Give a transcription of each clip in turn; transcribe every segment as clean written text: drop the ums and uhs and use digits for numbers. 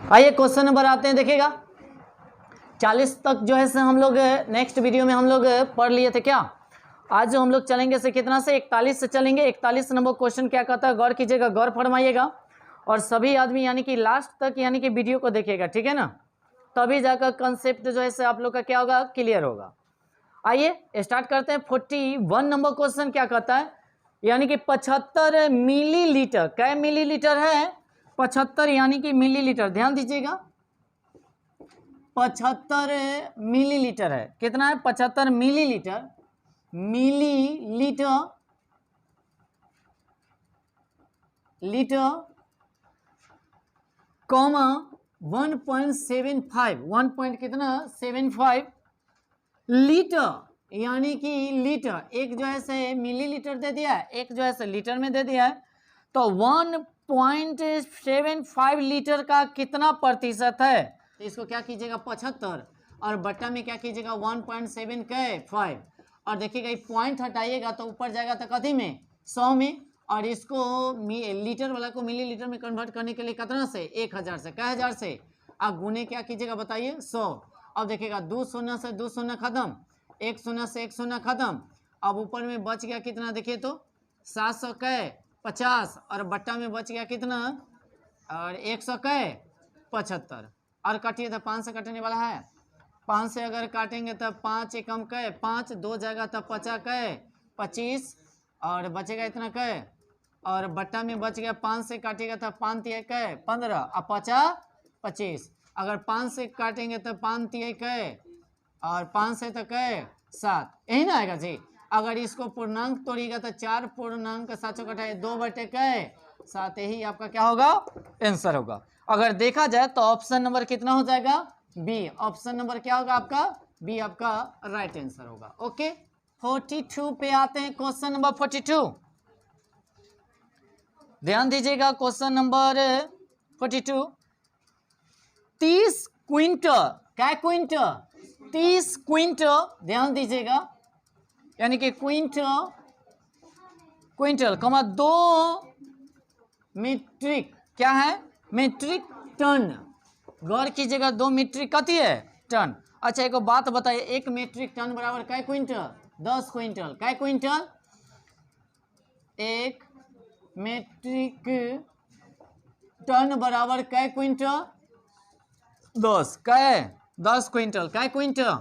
आइए question number आते हैं, देखिएगा 40 तक जो है से हम लोग नेक्स्ट वीडियो में हम लोग पढ़ लिए थे क्या। आज जो हम लोग चलेंगे से कितना से 41 से चलेंगे। 41 नंबर क्वेश्चन क्या कहता है, गौर कीजिएगा, गौर फरमाइएगा और सभी आदमी यानी कि लास्ट तक यानी कि वीडियो को देखिएगा, ठीक है ना, तभी जाकर कंसेप्ट जो है से आप लोग का क्या होगा, क्लियर होगा। आइए स्टार्ट करते हैं। 41 नंबर क्वेश्चन क्या कहता है, यानी कि 75 मिलीलीटर, क्या मिलीलीटर है, 75 यानी कि मिलीलीटर, ध्यान दीजिएगा 75 मिलीलीटर है। कितना है, 75 millilitre, millilitre litre comma 1.75 1 point कितना 75 लीटर यानी कि लीटर, एक जो है से मिलीलीटर दे दिया है, एक जो है से लीटर में दे दिया है, तो 1.75 लीटर का कितना प्रतिशत है, तो इसको क्या कीजिएगा 75 और बट्टा में क्या कीजिएगा 1.75 और देखिएगा ये पॉइंट हटाइएगा तो ऊपर जाएगा तो कथी में 100 में, और इसको लीटर वाला को मिलीलीटर में कन्वर्ट करने के लिए कितना से 1000 से, क्या 1000 से, आप गुने क्या कीजिएगा बताइए 100। अब देखिएगा 2 शून्य से 2 शून्य खत्म, 1 शून्य से 1 शून्य खत्म, अब ऊपर में बच गया कितना देखिए तो 700 कै 50 और बट्टा में बच गया कितना और 100 कै 75 और काटिए तो 5 से कटने वाला है, 5 से अगर काटेंगे तो 5 एकम कै 5, 2 जाएगा तो 50 कै 25 और बचेगा इतना कै, और बट्टा में बच गया 5 से काटेगा तो 5 तिया कै 15 और 50 25, अगर 5 से काटेंगे तो 5 तिया कै और 5 से तो कै 7, यही ना आएगा जी। अगर इसको पूर्णांक तोड़िएगा तो 4 पूर्णांक 7 कटाए 2 बटे कै 7, यही आपका क्या होगा आंसर होगा। अगर देखा जाए तो ऑप्शन नंबर कितना हो जाएगा बी, ऑप्शन नंबर क्या होगा आपका बी, आपका राइट आंसर होगा। ओके 42 पे आते हैं, क्वेश्चन नंबर 42, ध्यान दीजिएगा क्वेश्चन नंबर 42, 30 क्विंटल, क्या क्विंटल 30 क्विंटल, ध्यान दीजिएगा यानी कि क्विंटल क्विंटल कमा 2 मीट्रिक, क्या है मीट्रिक टन, गौर कीजिएगा 2 मीट्रिक कथी है टन। अच्छा एक बात बताइए, 1 मीट्रिक टन बराबर कै क्विंटल 10 क्विंटल, कै क्विंटल 1 मीट्रिक टन बराबर कै क्विंटल 10, कै 10 क्विंटल, कै क्विंटल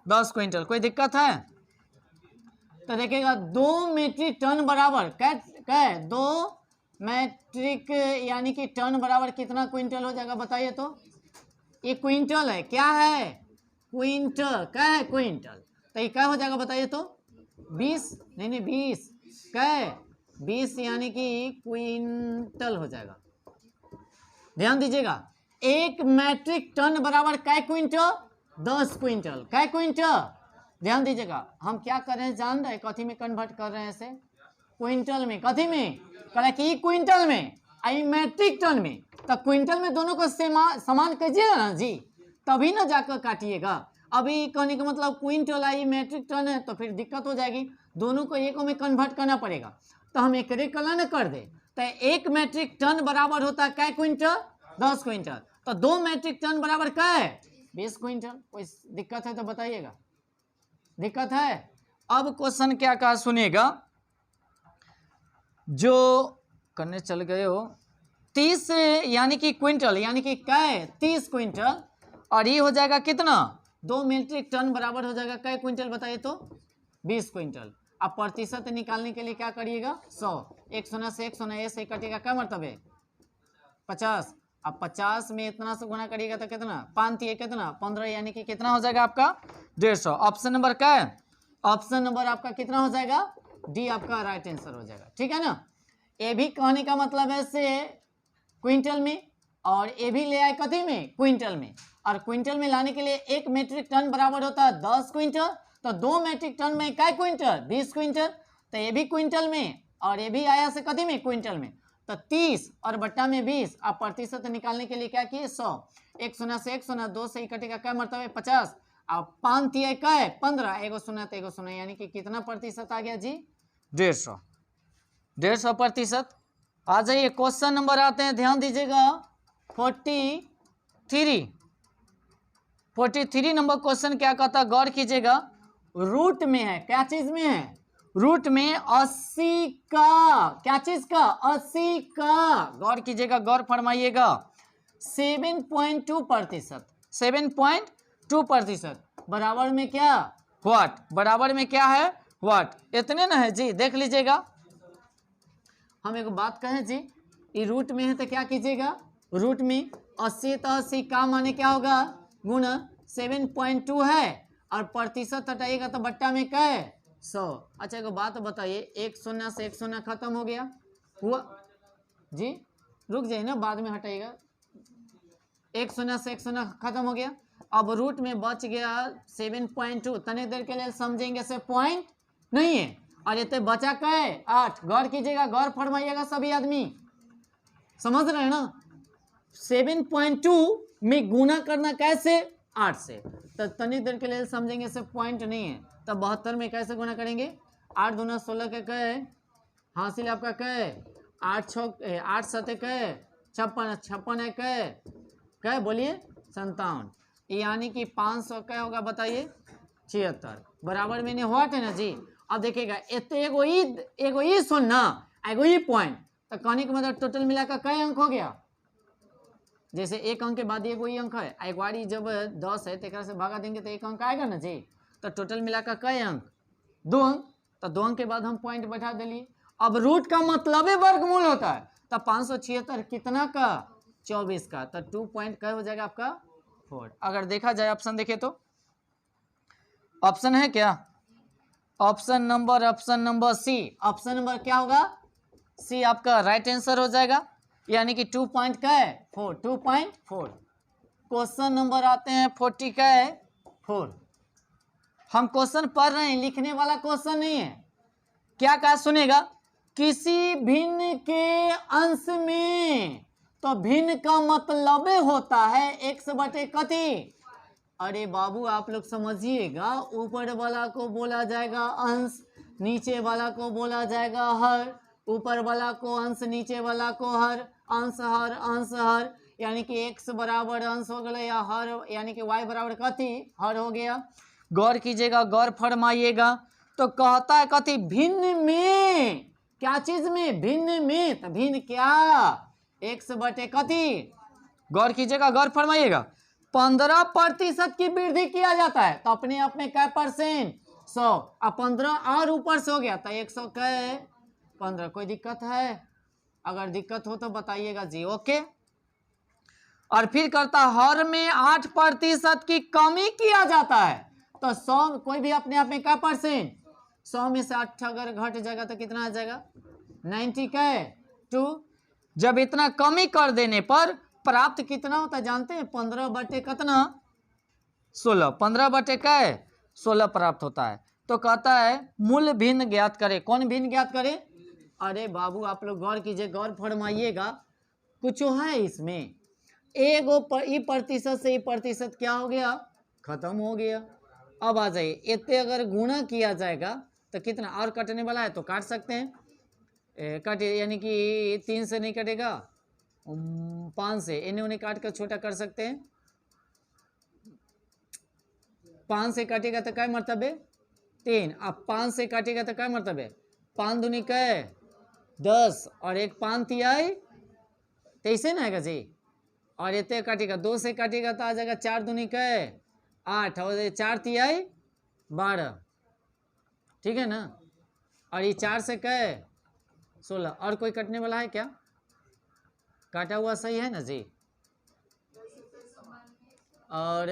10 क्विंटल, कोई दिक्कत है तो देखिएगा 2 मीट्रिक टन बराबर कै 2 मीट्रिक यानी कि टन बराबर कितना क्विंटल हो जाएगा बताइए तो, ये क्विंटल है, क्या है क्विंटल, क्या है क्विंटल, तो ये क्या हो जाएगा बताइए तो 20, नहीं 20 कै 20 यानी कि क्विंटल हो जाएगा। ध्यान दीजिएगा 1 मीट्रिक टन बराबर कै क्विंटल 10 क्विंटल, कै क्विंटल, ध्यान दीजिएगा हम क्या कर रहे हैं जान रहे, कथी में कन्वर्ट कर रहे हैं ऐसे क्विंटल में, कथी में कह कि क्विंटल में आई मैट्रिक टन में, तो क्विंटल में दोनों को समान कीजिएगा ना जी, तभी ना जाकर काटिएगा। अभी कहने का मतलब क्विंटल आई मैट्रिक टन है तो फिर दिक्कत हो जाएगी, दोनों को एक में कन्वर्ट करना पड़ेगा, तो हम एक कला न कर दे, तो 1 मैट्रिक टन बराबर होता है कै क्विंटल 10 क्विंटल, तो 2 मैट्रिक टन बराबर क्या है 20 क्विंटल। कोई दिक्कत है तो बताइएगा, दिक्कत है। अब क्वेश्चन क्या कहा सुनिएगा, जो करने चल गए हो 30 यानी कि क्विंटल यानी कि कै 30 क्विंटल और ये हो जाएगा कितना 2 मीट्रिक टन बराबर हो जाएगा कै क्विंटल बताइए तो 20 क्विंटल। अब प्रतिशत निकालने के लिए क्या करिएगा 100, 1 शून्य से 1 शून्य से कटिएगा क्या मरतबे 50, अब 50 में इतना से गुना करिएगा तो कितना 5 कितना 15 यानी कि कितना हो जाएगा आपका 150। ऑप्शन नंबर क्या है, ऑप्शन नंबर आपका कितना हो जाएगा डी, आपका राइट आंसर हो जाएगा, ठीक है ना। ये भी कहने का मतलब है से क्विंटल में, और ये भी ले आए कथी में क्विंटल में, और क्विंटल में लाने के लिए 1 मीट्रिक टन बराबर होता है 10 क्विंटल, तो 2 मीट्रिक टन में क्या क्विंटल 20 क्विंटल, तो ये भी क्विंटल में और ये भी आया से कथी में क्विंटल में, तो 30 और बट्टा में 20, आप प्रतिशत निकालने के लिए क्या किए 100, 1 शून्य से 1 शून्य 2 से कटेगा क्या मरतबे 50, अब 5 तिया क्या है 15, एगो शून्य तो एगो शून्य यानी कि कितना प्रतिशत आ गया जी 150, 150 प्रतिशत। आ जाइए क्वेश्चन नंबर आते हैं, ध्यान दीजिएगा 43 43 नंबर क्वेश्चन क्या कहता है, गौर कीजिएगा, रूट में है, क्या चीज में है, रूट में 80 का, क्या चीज का, 80 का, गौर कीजिएगा, गौर फरमाइएगा, 7.2%, 7.2% बराबर में क्या, व्हाट, बराबर में क्या है, व्हाट, इतने ना है जी, देख लीजिएगा। हम एक बात कहें जी, ये रूट में है तो क्या कीजिएगा, रूट में 80 तो 80 का माने क्या होगा, गुना 7.2 है, और प्रतिशत हटाइएगा तो बट्टा में क्या है, 100। अच्छा एक बात बताइए, एक शून्य से एक शून्य खत्म हो गया, हुआ जी, रुक जाइए ना, बाद में हटाइएगा, एक शून्य से एक शून्य खत्म हो गया। अब रूट में बच गया 7.2, तने देर के लिए समझेंगे से पॉइंट नहीं है, और इतने बचा क्या है, 8। गौर कीजिएगा, गौर फरमाइएगा सभी आदमी, समझ रहे हैं ना, 7.2 में गुना करना कैसे, 8 से, तो तनी देर के लिए समझेंगे से पॉइंट नहीं है, तब 72 में कैसे गुना करेंगे, 8 दूना 16 के कहे, हासिल आपका कहे, 8 सते कहे 56, 56 है कहे बोलिए 57, यानी कि 500 क्या होगा बताइए, 76, बराबर में नहीं हुआ थे ना जी। अब देखिएगा, एगो ई सुनना, एगो ई पॉइंट, तो कहने का मतलब टोटल मिलाकर कई अंक हो गया, जैसे एक अंक के बाद एगो ही अंक है, एक बार जब 10 है तो एक से भागा देंगे तो एक अंक आएगा ना जी, तो टोटल मिलाकर कई अंक, 2 अंक, तो 2 अंक के बाद हम पॉइंट बैठा दिलिए। अब रूट का मतलब है वर्गमूल होता है, तो 576 कितना का, 24 का, तो 2 पॉइंट क्या हो जाएगा आपका, 4। अगर देखा जाए ऑप्शन देखे तो ऑप्शन है क्या, option number C, option number क्या होगा, सी आपका राइट आंसर हो जाएगा, यानी कि 2 पॉइंट का है 4, 2.4। क्वेश्चन नंबर आते हैं 40 का है 4। हम क्वेश्चन पढ़ रहे हैं, लिखने वाला क्वेश्चन नहीं है। क्या कहा सुनेगा, किसी भिन्न के अंश में, तो भिन्न का मतलब होता है x बटे कति। अरे बाबू आप लोग समझिएगा, ऊपर वाला को बोला जाएगा अंश, नीचे वाला को बोला जाएगा हर, ऊपर वाला को अंश, नीचे वाला को हर, अंश हर, अंश हर, यानी कि x बराबर अंश हो गया, या हर यानी कि y बराबर कति, हर हो गया। गौर कीजिएगा, गौर फरमाइएगा, तो कहता है कति भिन्न में, क्या चीज में, भिन्न में, तो भिन्न क्या, x बटे कति, गौर कीजिएगा, गौर फरमाइएगा, 15% की वृद्धि किया जाता है, तो अपने आप में क्या परसेंट, 100, अब 15 और ऊपर से हो गया तो 100 क्या है, 15। कोई दिक्कत है, अगर दिक्कत हो तो बताइएगा जी, ओके। और फिर करता हर में 8% की कमी किया जाता है, तो 100 कोई भी अपने आप में क्या परसेंट, 100 में से 8 अगर घट जाएगा तो कितना आ जाएगा, 90 का है 2। जब इतना कमी कर देने पर प्राप्त कितना होता है जानते हैं, 15 बटे कितना, 16, 15 बटे क्या है, 16 प्राप्त होता है। तो कहता है मूल भिन्न ज्ञात करे, कौन भिन्न ज्ञात करे, अरे बाबू आप लोग गौर कीजिए, गौर फरमाइएगा, कुछ है इसमें, एगो ई प्रतिशत से ई प्रतिशत क्या हो गया, खत्म हो गया। अब आ जाइए, इतने अगर गुणा किया जाएगा तो कितना, और कटने वाला है तो काट सकते हैं, काटिए, यानी कि 3 से नहीं कटेगा, 5 से, इन्हें उन्हें काट कर छोटा कर सकते हैं, 5 से काटेगा तो क्या मतलब है, 3, अब 5 से काटेगा तो क्या मतलब है, 5 दूनी क्या है 10, और एक 5 तिहाई 23 ना आएगा जी, और इतने काटेगा, 2 से काटेगा तो आ जाएगा 4 दूनी क्या है 8, और 4 तिहाई 12, ठीक है ना, और ये 4 से क्या है 16। और कोई कटने वाला है क्या, काटा हुआ सही है ना जी, और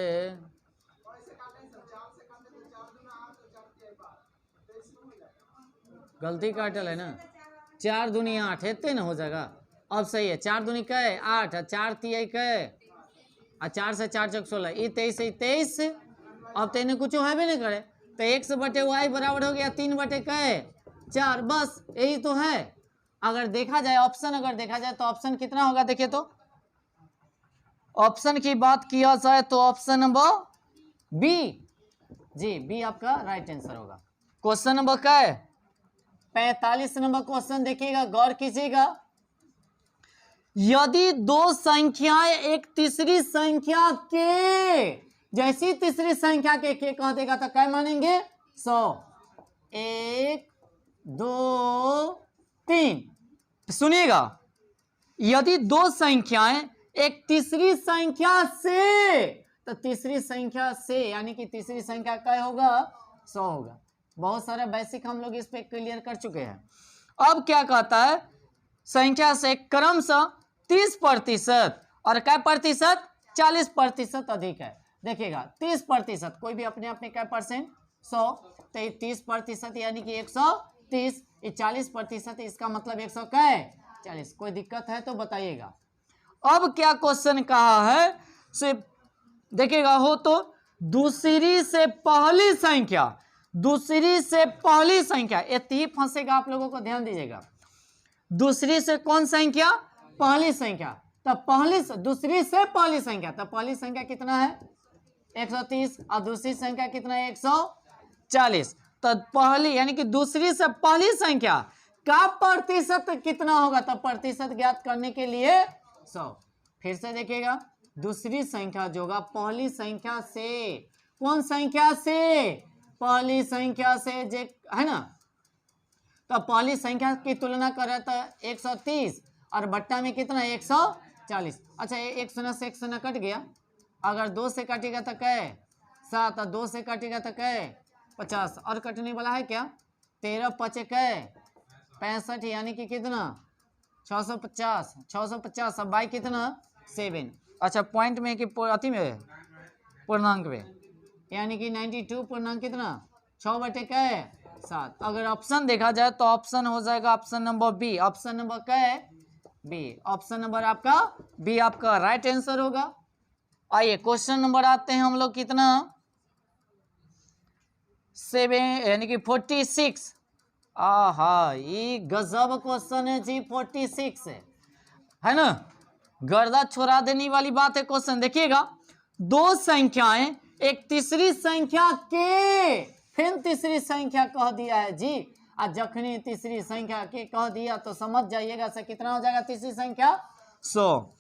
गलती काटल है ना, 4 दूनी 8 इतने ना हो जाएगा, अब सही है, 4 दूनी क्या है 8, 4 तिहाई क्या है, और 4 से 4 चौक 16, ये 23, अब तो इन्हें कुछ है भी नहीं करे, तो x बटे y बराबर हो गया 3 बटे क्या है 4, बस यही तो है। अगर देखा जाए ऑप्शन, अगर देखा जाए तो ऑप्शन कितना होगा, देखिए तो ऑप्शन की बात किया जाए तो ऑप्शन नंबर बी जी, बी आपका राइट आंसर होगा। क्वेश्चन नंबर क्या है, 45 नंबर क्वेश्चन देखिएगा, गौर कीजिएगा, यदि दो संख्याएं एक तीसरी संख्या के, जैसी तीसरी संख्या के कह देगा तो क्या मानेंगे 100। 1 2 3। सुनिएगा, यदि दो संख्याएं एक तीसरी संख्या से, तो तीसरी संख्या से यानी कि तीसरी संख्या क्या होगा 100 होगा। बहुत सारा बेसिक हम लोग इस पे क्लियर कर चुके हैं। अब क्या कहता है, संख्या से क्रमशः 30% और क्या प्रतिशत 40% अधिक है। देखिएगा 30%, कोई भी अपने अपने क्या परसेंट 100, तो 30% यानी कि 130, 40%, इसका मतलब 140। कोई दिक्कत है तो बताइएगा। अब क्या क्वेश्चन कहा है, सिर्फ देखिएगा हो तो दूसरी से पहली संख्या, दूसरी से पहली संख्या, ये ती फंसेगा, आप लोगों को ध्यान दीजिएगा। दूसरी से कौन संख्या, पहली संख्या, तो पहली दूसरी से पहली संख्या, तो पहली संख्या कितना है 130 और दूसरी संख्या कितना है 140। तो पहली यानी कि दूसरी से पहली संख्या का प्रतिशत कितना होगा, तो प्रतिशत ज्ञात करने के लिए 100। फिर से देखिएगा, दूसरी संख्या जो होगा पहली संख्या से, कौन संख्या से, पहली संख्या से जे है ना, तो पहली संख्या की तुलना करें तो 130 और बट्टा में कितना 140। अच्छा, एक शून्य से एक शून्य कट गया, अगर 2 से काटेगा तो क्या 7 और 2 से काटेगा तो क्या 50 और कटने वाला है क्या 13 5 क्या 65 यानी कि कितना 650। 650 अब बाई कितना 7। अच्छा, पॉइंट में कि अति में पूर्णांक में यानी कि 92 पूर्णांक कितना 6/7। अगर ऑप्शन देखा जाए तो ऑप्शन हो जाएगा option number B. Option number क्या है बी। ऑप्शन नंबर आपका बी आपका राइट आंसर होगा। आइए क्वेश्चन नंबर आते हैं हम लोग कितना 7 यानी कि 46। आहा, ये गजब क्वेश्चन है जी, 46 है ना, गर्दा छोड़ा देने वाली बात है क्वेश्चन। देखिएगा, दो संख्याएं एक तीसरी संख्या के, फिर तीसरी संख्या कह दिया है जी, और जखनी तीसरी संख्या के कह दिया तो समझ जाइएगा से कितना हो जाएगा तीसरी संख्या 100।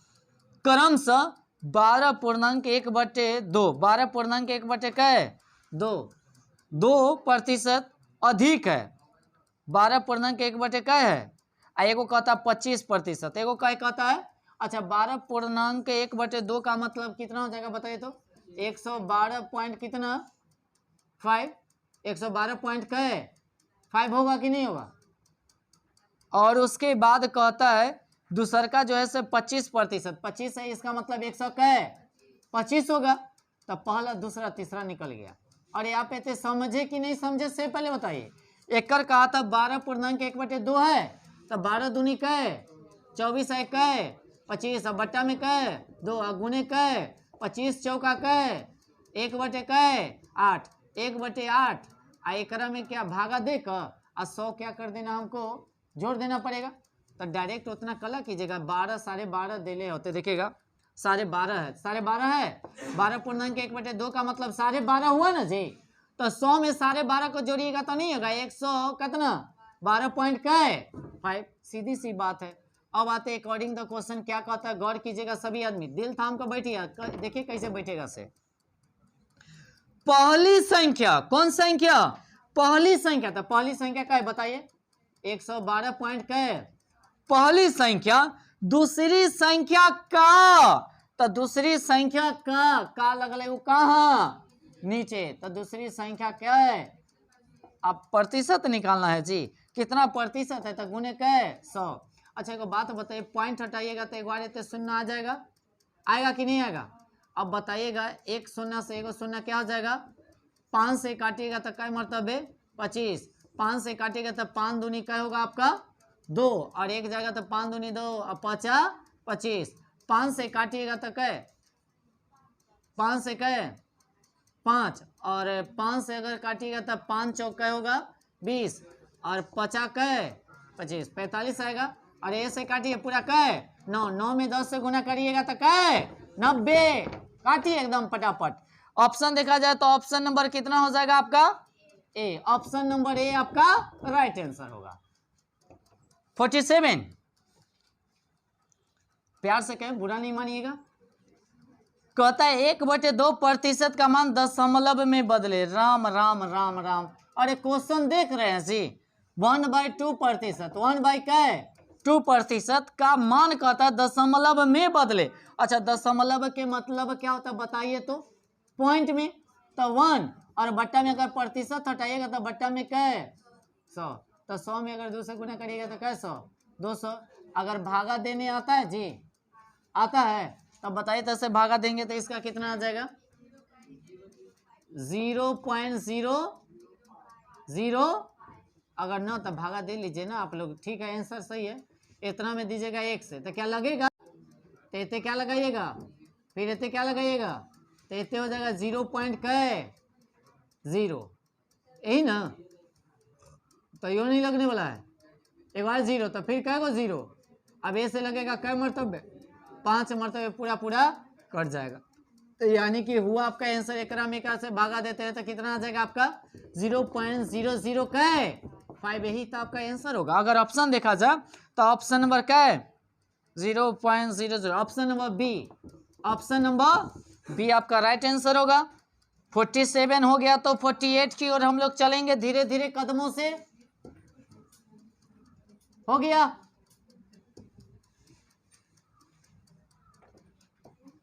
क्रमशः 12.1/2, 12.1/2 क्या है 2% अधिक है। 12.1/2 क्या है, एगो कहता है 25%, एगो क्या कहता है। अच्छा, 12.1/2 का मतलब कितना हो जाएगा बताइए तो 112 पॉइंट कितना 5, 112 पॉइंट क्या है 5 होगा कि नहीं होगा। और उसके बाद कहता है दूसर का जो है से 25%, 25 है, इसका मतलब 100 क्या है 25 होगा। तो पहला दूसरा तीसरा निकल गया। और यहाँ पे थे समझे कि नहीं समझे से पहले बताइए। एकड़ कहा था 12.1/2 है, तो 12 दूनी क्या है 24 है क्या है 25, अब बट्टा में क्या है 2, गुने क्या है 25 चौका क्या है 1/8 क्या है 8, 1/8 आ एकरा में क्या भागा देकर और 100 क्या कर देना हमको जोड़ देना पड़ेगा। तो डायरेक्ट उतना कला कीजिएगा 12 12.5 देले होते। देखिएगा 12.5 है, 12.5 है, 12.1/2 का मतलब 12.5 हुआ ना जी। तो 100 में 12.5 को जोड़िएगा तो नहीं होगा 100 कितना 12 पॉइंट क्या है 5। सीधी सी बात है। अब आते अकॉर्डिंग द क्वेश्चन क्या कहता है, गौर कीजिएगा सभी आदमी, दिल थाम कर बैठिएगा, देखिए कैसे बैठेगा से। पहली संख्या, कौन संख्या पहली संख्या, तो पहली संख्या क्या है बताइए 112 पॉइंट क्या है पहली संख्या। दूसरी संख्या का, तो दूसरी संख्या का लगल वो कहाँ नीचे, तो दूसरी संख्या क्या है, अब प्रतिशत निकालना है जी, कितना प्रतिशत है तो गुने क्या है 100। अच्छा एक बात बताइए, पॉइंट हटाइएगा तो एक बार इतने शून्य आ जाएगा, आएगा कि नहीं आएगा। अब बताइएगा एक शून्य से एक शून्य क्या हो जाएगा, 5 से काटिएगा तो क्या मरतबे 25, 5 से काटिएगा तो 5 दूनी क्या होगा आपका 2, और एक जाएगा तो 5 दूनी 2 और 5 25, 5 से काटिएगा तो क्या 5 से क्या 5, और 5 से अगर काटिएगा तो 5 चौक क्या होगा 20, और 50 क्या 25 45 आएगा, और ए से काटिए पूरा क्या 9, 9 में 10 से गुना करिएगा तो क्या 90, काटिए एकदम फटाफट। ऑप्शन देखा जाए तो ऑप्शन नंबर कितना हो जाएगा आपका ए, ऑप्शन नंबर ए आपका राइट आंसर होगा 47। प्यार से कहें, बुरा नहीं मानिएगा। कहता है 1/2% का मान दशमलव में बदले। राम राम राम राम, अरे क्वेश्चन देख रहे हैं जी। 1/2%, 1/2% का मान कहता है दशमलव में बदले। अच्छा, दशमलव के मतलब क्या होता है बताइए तो? पॉइंट में तो 1, और बट्टा में अगर प्रतिशत हटाइएगा तो बट्टा में क्या है? 100। तो 100 में अगर 2 से गुना करिएगा तो क्या 100? 200। अगर भागा देने आता है जी, आता है, तब बताइए तो से भागा देंगे तो इसका कितना आ जाएगा? 0.00। अगर ना तो भागा दे लीजिए ना आप लोग, ठीक है, आंसर सही है। इतना में दीजिएगा 1 से तो क्या लगेगा? तो इतने क्या लगाइएगा, फिर इतने क्या लगाइएगा, तो इतने हो जाएगा 0.0, यही ना? तो यो नहीं लगने वाला है, एक बार 0 तो फिर क्या 0। अब ऐसे लगेगा कै मरतबे? 5 मरतबे पूरा पूरा कट जाएगा। तो यानी कि हुआ आपका आंसर। एकरा में से भागा देते हैं तो कितना आ जाएगा आपका? 0.00 यही तो आपका आंसर होगा। अगर ऑप्शन देखा जाए तो ऑप्शन नंबर क्या है? 0.00, option number B. Option number B आपका राइट आंसर होगा। 47 हो गया तो 48 की ओर हम लोग चलेंगे धीरे धीरे कदमों से। हो गया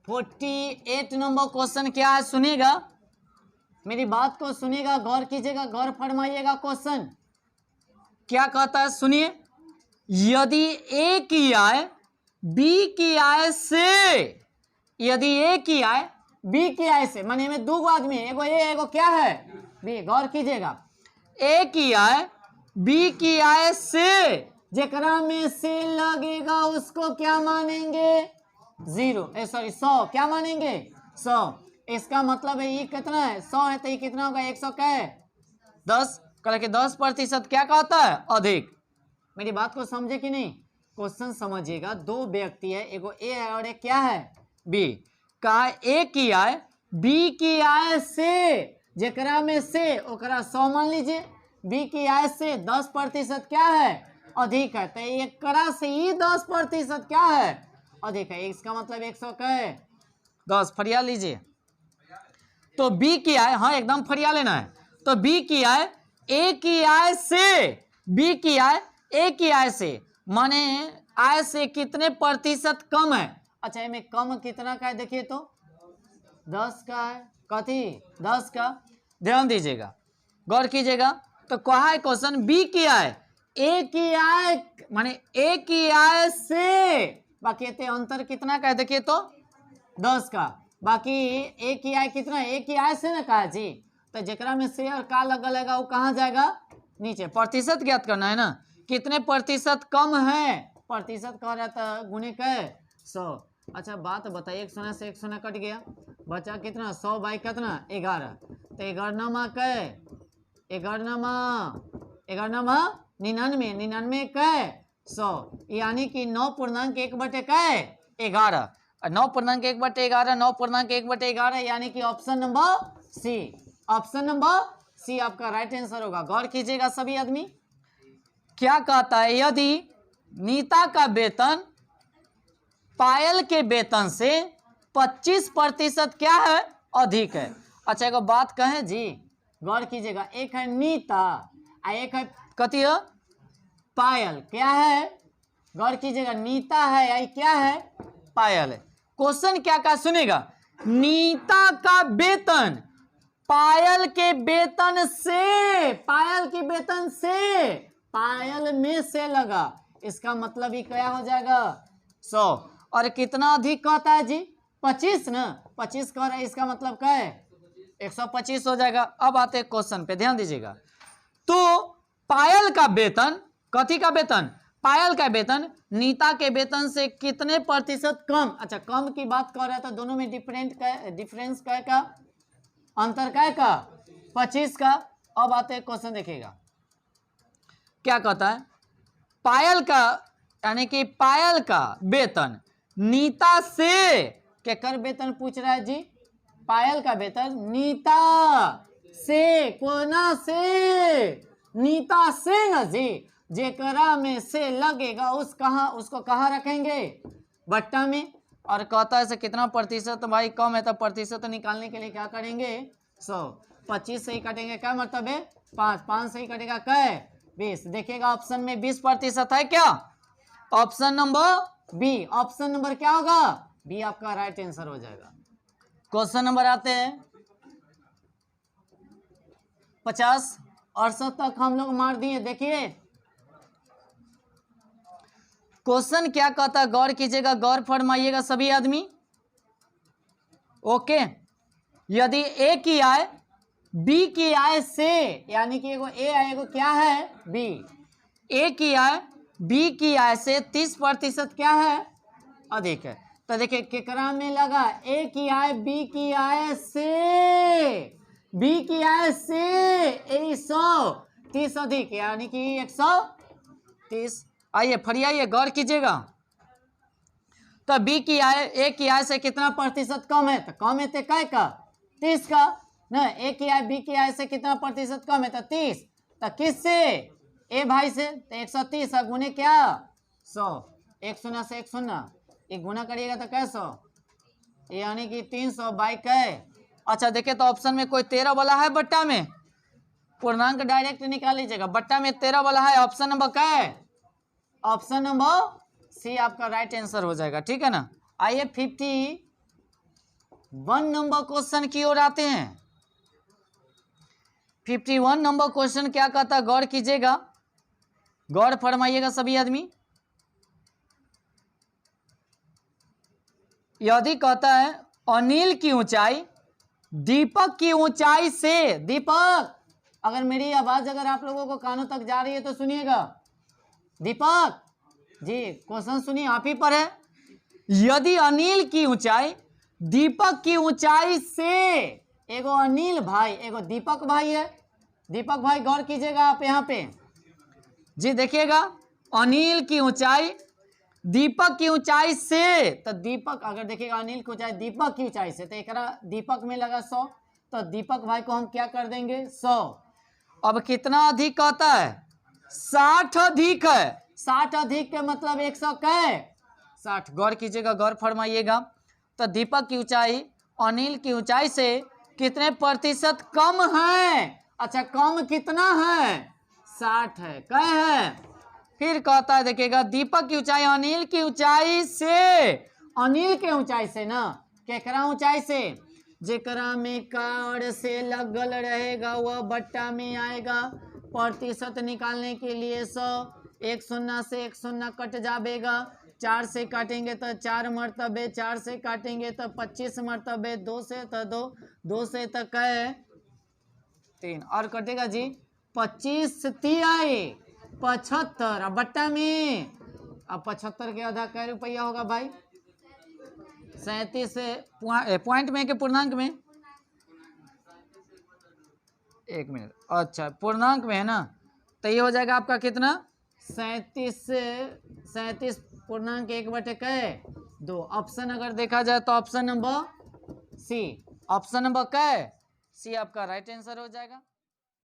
48 नंबर क्वेश्चन क्या है सुनिएगा, मेरी बात को सुनिएगा, गौर कीजिएगा, गौर फरमाइएगा। क्वेश्चन क्या कहता है सुनिए। यदि ए की आय बी की आय से, यदि ए की आय बी की आय से, माने में 2 आदमी, एगो ए एगो क्या है बी। गौर कीजिएगा, ए की आय बी की आय से, जेकरा में से लगेगा उसको क्या मानेंगे? 100 क्या मानेंगे? 100। इसका मतलब है ये कितना है? 100 है तो ये कितना होगा? 100 क्या है? 10। कल के 10% क्या कहता है? अधिक। मेरी बात को समझे कि नहीं? क्वेश्चन समझिएगा। 2 व्यक्ति है, एगो ए है और एक क्या है? बी। कहा ए की आय बी की आय से, जेकरा में से ओकरा 100 मान लीजिए, बी की आय से 10% क्या है? अधिक है। तो एकरा से ही 10% क्या है? अधिक है। इसका मतलब 100 का है 10। फरिया लीजिए। तो बी की आय, हाँ एकदम फरिया लेना है। तो बी की आय ए की आय से, बी की आय ए की आय से, माने आय से कितने प्रतिशत कम है? अच्छा, इसमें कम कितना का है देखिए तो? 10 का है। कथी? 10 का। ध्यान दीजिएगा, गौर कीजिएगा। तो कहा है क्वेश्चन बी की आय ए की आय, माने ए की आय से, बाकी अंतर कितना का है देखिए तो? 10 का। बाकी ए की आय कितना? ए की आय से ना कहा जी, तो जेकरा में से और का लगेगा वो कहाँ जाएगा? नीचे। प्रतिशत ज्ञात करना है ना, कितने प्रतिशत कम है? प्रतिशत कह रहा था गुणे के 100। अच्छा बात बताइए, 100 से 100 कट गया, बचा कितना? 100 बाई कितना? 11। तो 11 कै? 11 99, 99 कै? 100, यानी कि 9.1/11। 9.1/11, 9.1/11, यानी कि option number C. Option number C आपका राइट आंसर होगा। गौर कीजिएगा सभी आदमी। क्या कहता है? यदि नीता का वेतन पायल के वेतन से 25% क्या है? अधिक है। अच्छा एगो बात कहें जी, गौर कीजिएगा, एक है नीता और एक है कथी है? पायल। क्या है? गौर कीजिएगा, नीता है या क्या है? पायल है। क्वेश्चन क्या का सुनेगा, नीता का वेतन पायल के वेतन से, पायल के वेतन से, पायल में से लगा, इसका मतलब ही क्या हो जाएगा? 100। और कितना अधिक कहता है जी? 25 ना, 25 कह रहा है, इसका मतलब क्या है? 125 हो जाएगा। अब आते क्वेश्चन पे, ध्यान दीजिएगा। तो पायल का वेतन, कथी का वेतन? पायल का वेतन नीता के वेतन से कितने प्रतिशत कम? अच्छा कम की बात कर रहा है तो दोनों में डिफरेंस का अंतर का 25 का। अब आते हैं क्वेश्चन देखिएगा, क्या कहता है? पायल का, यानी कि पायल का वेतन नीता से, केकर वेतन पूछ रहा है जी? पायल का वेतन नीता से, कोना से? नीता से ना जी, जेकरा में से लगेगा उसको कहाँ रखेंगे? बट्टा में, और कहता है से कितना प्रतिशत भाई कम है, तो प्रतिशत निकालने के लिए क्या करेंगे 100, 25 से ही कटेंगे, क्या मतलब है 5, 5 से ही कटेगा क्या 20। देखिएगा ऑप्शन में 20% है क्या, option number B, option number क्या होगा बी आपका राइट आंसर हो जाएगा। क्वेश्चन नंबर आते हैं 50 और 60 तक हम लोग मार दिए। देखिए क्वेश्चन क्या कहता है, गौर कीजिएगा, गौर फरमाइएगा सभी आदमी। ओके, यदि ए की आय बी की आय से, यानी कि एगो ए है एगो क्या है बी, ए की आय बी की आय से 30% क्या है अधिक है। तो देखिए केकरा में लगा, ए की आय बी की आय से, बी की आय से 130 अधिक, यानी कि 130। आइए फरियाइए, गौर कीजिएगा। तो बी की आय ए की आय से कितना प्रतिशत कम है, तो कम है तो क्या का 30 का ना, ए की आय बी की आय से कितना प्रतिशत कम है तो 30, तो किससे ए भाई से, तो 130 गुने क्या 100, 1 शून्य से 1 शून्य, एक गुना करिएगा तो क्या 100, यानी कि 300 बाई कै। अच्छा देखिए तो ऑप्शन में कोई 13 वाला है, बट्टा में पूर्णांक डायरेक्ट निकाल लीजिएगा, बट्टा में 13 वाला है, ऑप्शन नंबर क्या है, ऑप्शन नंबर सी आपका राइट आंसर हो जाएगा, ठीक है ना। आइए 51 नंबर क्वेश्चन की ओर आते हैं। 51 नंबर क्वेश्चन क्या कहता है, गौर कीजिएगा, गौर फरमाइएगा सभी आदमी। यदि कहता है अनिल की ऊंचाई दीपक की ऊंचाई से, दीपक अगर मेरी आवाज अगर आप लोगों को कानों तक जा रही है तो सुनिएगा, दीपक जी क्वेश्चन सुनिए, आप ही पर है। यदि अनिल की ऊंचाई दीपक की ऊंचाई से, एगो अनिल भाई एगो दीपक भाई है, दीपक भाई गौर कीजिएगा आप यहाँ पे जी, देखिएगा अनिल की ऊंचाई दीपक की ऊंचाई से, तो दीपक अगर देखिएगा अनिल की ऊंचाई दीपक की ऊंचाई से, तो एक दीपक में लगा 100, तो दीपक भाई को हम क्या कर देंगे 100। अब कितना अधिक कहता है 60 अधिक है, 60 अधिक के मतलब 100 कै 60। गौर कीजिएगा, गौर फरमाइएगा। तो दीपक की ऊंचाई अनिल की ऊंचाई से कितने प्रतिशत कम है, अच्छा कम कितना है 60 है, कै है। फिर कहता है देखिएगा दीपक की ऊंचाई अनिल की ऊंचाई से, अनिल के ऊंचाई से ना, केकरा ऊंचाई से, जेकरा में कार से लगल रहेगा वह बट्टा में आएगा। प्रतिशत निकालने के लिए 100, 1 शून्य से 1 शून्य कट जाएगा, 4 से काटेंगे तो 4 मरतबे, 4 से काटेंगे तो 25 मरतबे, 2 से तो 2, 2 से तो कै 3, और कटेगा जी 25 तिहाई 75। अब बट्टा में अब 75 के आधा कै रुपया होगा भाई 37 पॉइंट में के पूर्णांक में, एक मिनट, अच्छा पूर्णांक में है ना, तो ये हो जाएगा आपका कितना 37 पूर्णांक 1/2। ऑप्शन अगर देखा जाए तो option number C, option number क्या सी आपका राइट आंसर हो जाएगा।